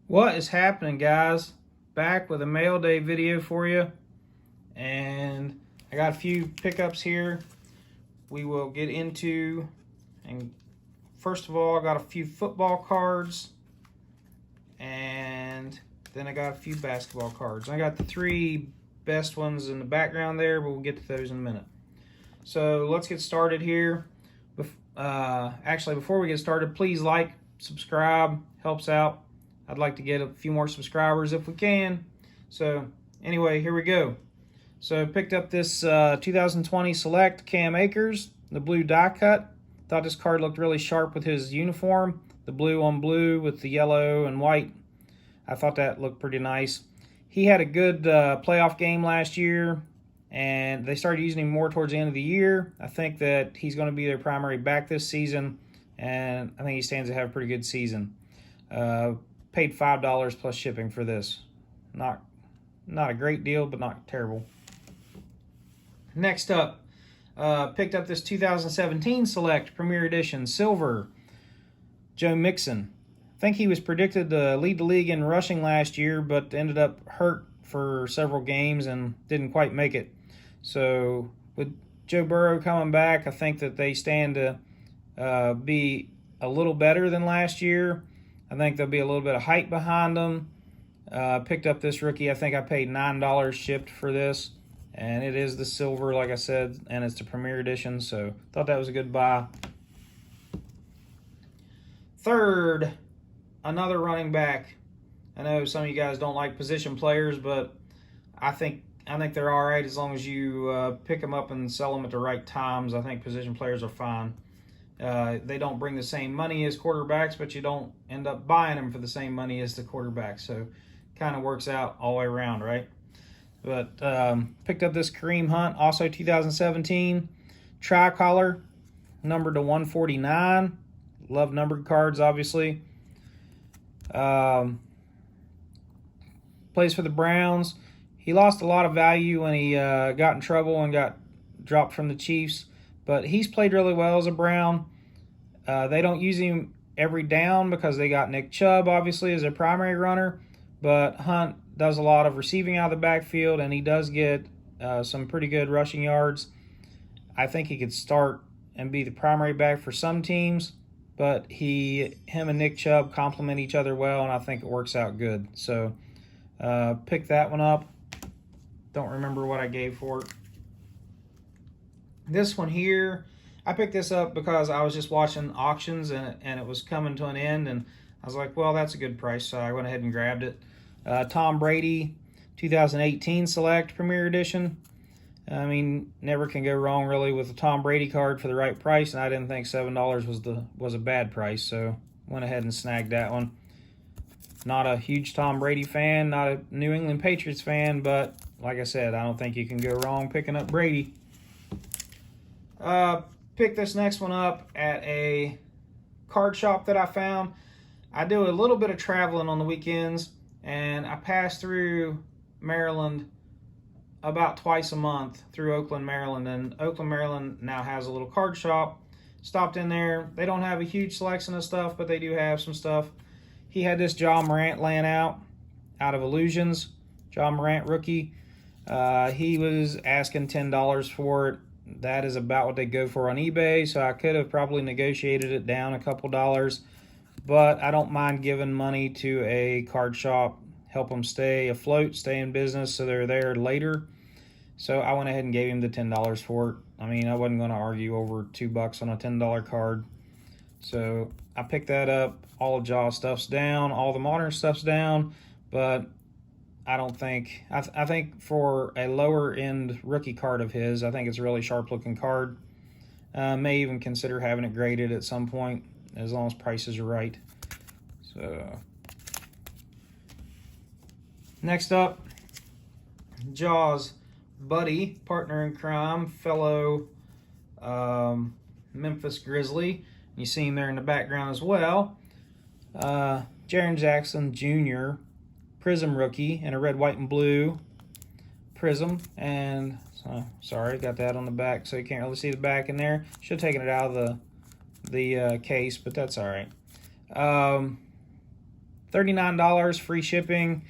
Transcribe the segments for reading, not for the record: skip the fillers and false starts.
What is happening, guys? Back with a mail day video for you, and I got a few pickups here we will get into. And first of all, I got a few football cards, and then I got a few basketball cards. I got the three best ones in the background there, but we'll get to those in a minute. So let's get started here. Actually, before we get started, please like, subscribe, helps out. I'd like to get a few more subscribers if we can. So anyway, here we go. So picked up this 2020 Select Cam Akers, the blue die cut. Thought this card looked really sharp with his uniform, the blue on blue with the yellow and white. I thought that looked pretty nice. He had a good playoff game last year, and they started using him more towards the end of the year. I think that he's going to be their primary back this season, and I think he stands to have a pretty good season. Paid $5 plus shipping for this. Not a great deal, but not terrible. Next up, picked up this 2017 Select Premier Edition Silver Joe Mixon. I think he was predicted to lead the league in rushing last year, but ended up hurt for several games and didn't quite make it. So with Joe Burrow coming back, I think that they stand to be a little better than last year. I think there'll be a little bit of hype behind them. Picked up this rookie. I think I paid $9 shipped for this. And it is the silver, like I said, and it's the Premier Edition. So thought that was a good buy. Third, another running back. I know some of you guys don't like position players, but I think they're all right as long as you pick them up and sell them at the right times. I think position players are fine. They don't bring the same money as quarterbacks, but you don't end up buying them for the same money as the quarterbacks. So kind of works out all the way around, right? But picked up this Kareem Hunt, also 2017. Tricolor, numbered to 149. Love numbered cards, obviously. Plays for the Browns. He lost a lot of value when he got in trouble and got dropped from the Chiefs. But he's played really well as a Brown. They don't use him every down because they got Nick Chubb, obviously, as their primary runner. But Hunt does a lot of receiving out of the backfield, and he does get some pretty good rushing yards. I think he could start and be the primary back for some teams, but him and Nick Chubb complement each other well, and I think it works out good. So pick that one up. Don't remember what I gave for it. This one here, I picked this up because I was just watching auctions and it was coming to an end, and I was like, well, that's a good price, so I went ahead and grabbed it. Tom Brady, 2018 Select Premier Edition. I mean, never can go wrong really with a Tom Brady card for the right price, and I didn't think $7 was a bad price, so went ahead and snagged that one. Not a huge Tom Brady fan, not a New England Patriots fan, but like I said, I don't think you can go wrong picking up Brady. Pick this next one up at a card shop that I found. I do a little bit of traveling on the weekends, and I pass through Maryland about twice a month through Oakland, Maryland. And Oakland, Maryland now has a little card shop. Stopped in there. They don't have a huge selection of stuff, but they do have some stuff. He had this John Morant laying out of Illusions. John Morant rookie. He was asking $10 for it. That is about what they go for on eBay, so I could have probably negotiated it down a couple dollars, but I don't mind giving money to a card shop, help them stay afloat, stay in business so they're there later. So I went ahead and gave him the $10 for it. I mean, I wasn't going to argue over $2 on a $10 card. So I picked that up. All the Jaw stuff's down, all the modern stuff's down, but I think for a lower end rookie card of his, I think it's a really sharp looking card. May even consider having it graded at some point as long as prices are right. So next up, Jaw's buddy, partner in crime, fellow Memphis Grizzly. You see him there in the background as well. Jaren Jackson Jr., Prism rookie in a red, white, and blue Prism. And sorry, got that on the back, so you can't really see the back in there. Should have taken it out of the case, but that's all right. $39, free shipping.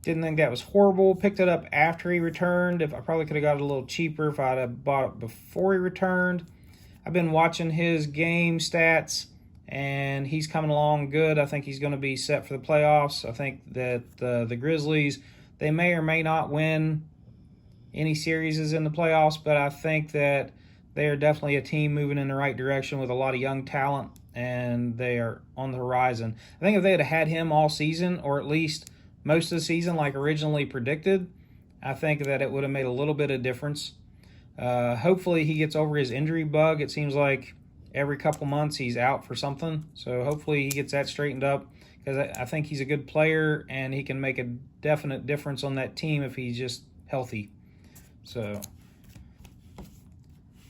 Didn't think that was horrible. Picked it up after he returned. If I probably could have got it a little cheaper if I'd have bought it before he returned. I've been watching his game stats, and he's coming along good. I think he's going to be set for the playoffs. I think that the Grizzlies, they may or may not win any series in the playoffs, but I think that they are definitely a team moving in the right direction with a lot of young talent, and they are on the horizon. I think if they had him all season, or at least most of the season like originally predicted, I think that it would have made a little bit of difference. Hopefully he gets over his injury bug. It seems like every couple months he's out for something, so hopefully he gets that straightened up, because I think he's a good player and he can make a definite difference on that team if he's just healthy. So,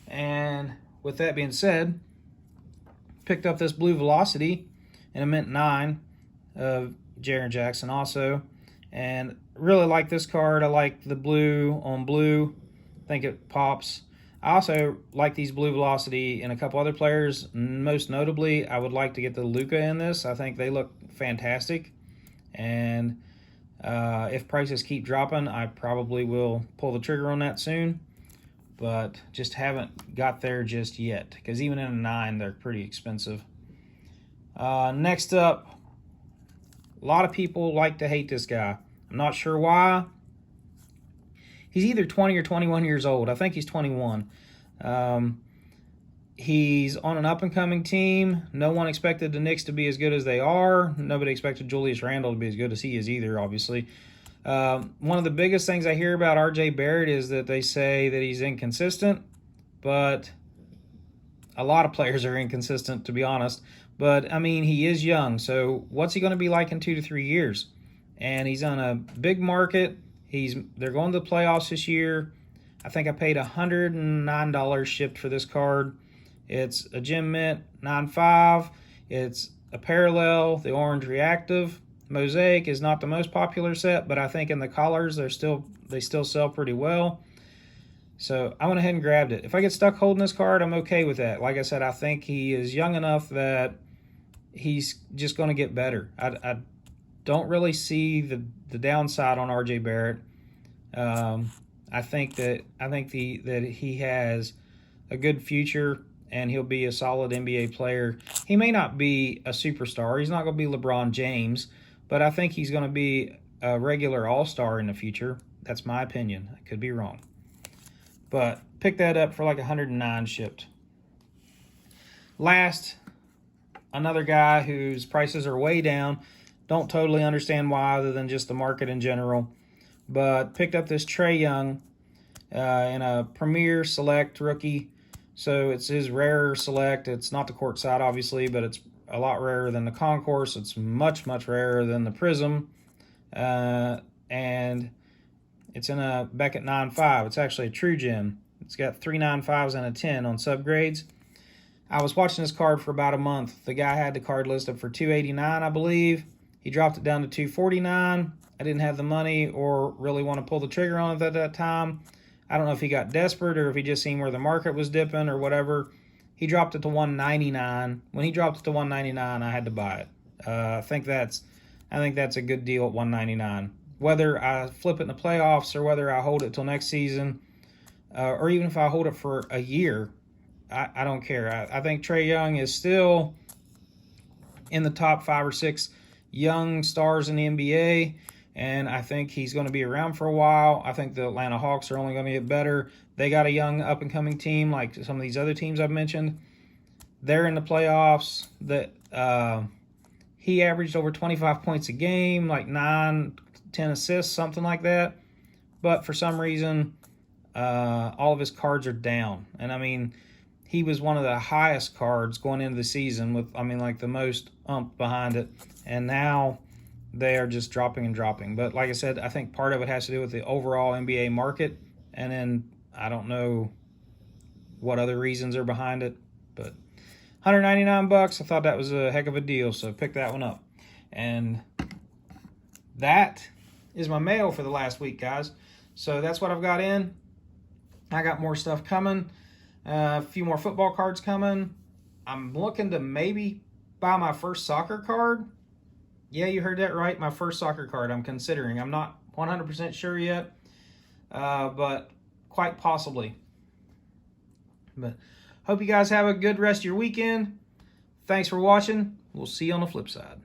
and with that being said, picked up this Blue Velocity in a mint 9 of Jaren Jackson also, and really like this card. I like the blue on blue. I think it pops. I also like these Blue Velocity in a couple other players. Most notably, I would like to get the Luka in this. I think they look fantastic, and if prices keep dropping, I probably will pull the trigger on that soon, but just haven't got there just yet, because even in a 9, they're pretty expensive. Next up, a lot of people like to hate this guy. I'm not sure why. He's either 20 or 21 years old. I think he's 21. He's on an up-and-coming team. No one expected the Knicks to be as good as they are. Nobody expected Julius Randle to be as good as he is either, obviously. One of the biggest things I hear about RJ Barrett is that they say that he's inconsistent, but a lot of players are inconsistent, to be honest. But, I mean, he is young, so what's he going to be like in 2 to 3 years? And he's on a big market. They're going to the playoffs this year. I think I paid $109 shipped for this card. It's a Gem Mint 9.5. It's a parallel, the orange reactive. Mosaic is not the most popular set, but I think in the collars they still sell pretty well. So I went ahead and grabbed it. If I get stuck holding this card, I'm okay with that. Like I said, I think he is young enough that he's just going to get better. I don't really see the downside on RJ Barrett. I think that he has a good future, and he'll be a solid NBA player. He may not be a superstar. He's not going to be LeBron James, but I think he's going to be a regular all-star in the future. That's my opinion. I could be wrong. But pick that up for like $109 shipped. Last, another guy whose prices are way down. Don't totally understand why, other than just the market in general. But picked up this Trae Young in a Premier Select rookie. So it's his rarer Select. It's not the court side, obviously, but it's a lot rarer than the Concourse. It's much, much rarer than the Prism. And it's in a Beckett 9.5. It's actually a true gem. It's got 3 9.5s and a 10 on subgrades. I was watching this card for about a month. The guy had the card listed for $289, I believe. He dropped it down to $249. I didn't have the money or really want to pull the trigger on it at that time. I don't know if he got desperate or if he just seen where the market was dipping or whatever. He dropped it to $199. When he dropped it to $199, I had to buy it. I think that's a good deal at $199. Whether I flip it in the playoffs or whether I hold it till next season, or even if I hold it for a year, I don't care. I think Trae Young is still in the top 5 or 6 young stars in the NBA, and I think he's going to be around for a while. I think the Atlanta Hawks are only going to get better. They got a young up-and-coming team like some of these other teams I've mentioned. They're in the playoffs. He averaged over 25 points a game, like 9, 10 assists, something like that. But for some reason, all of his cards are down. And, I mean, he was one of the highest cards going into the season with, like the most ump behind it. And now they are just dropping and dropping. But like I said, I think part of it has to do with the overall NBA market. And then I don't know what other reasons are behind it. But $199, I thought that was a heck of a deal. So pick that one up. And that is my mail for the last week, guys. So that's what I've got in. I got more stuff coming. A few more football cards coming. I'm looking to maybe buy my first soccer card. Yeah, you heard that right. My first soccer card I'm considering. I'm not 100% sure yet, but quite possibly. But hope you guys have a good rest of your weekend. Thanks for watching. We'll see you on the flip side.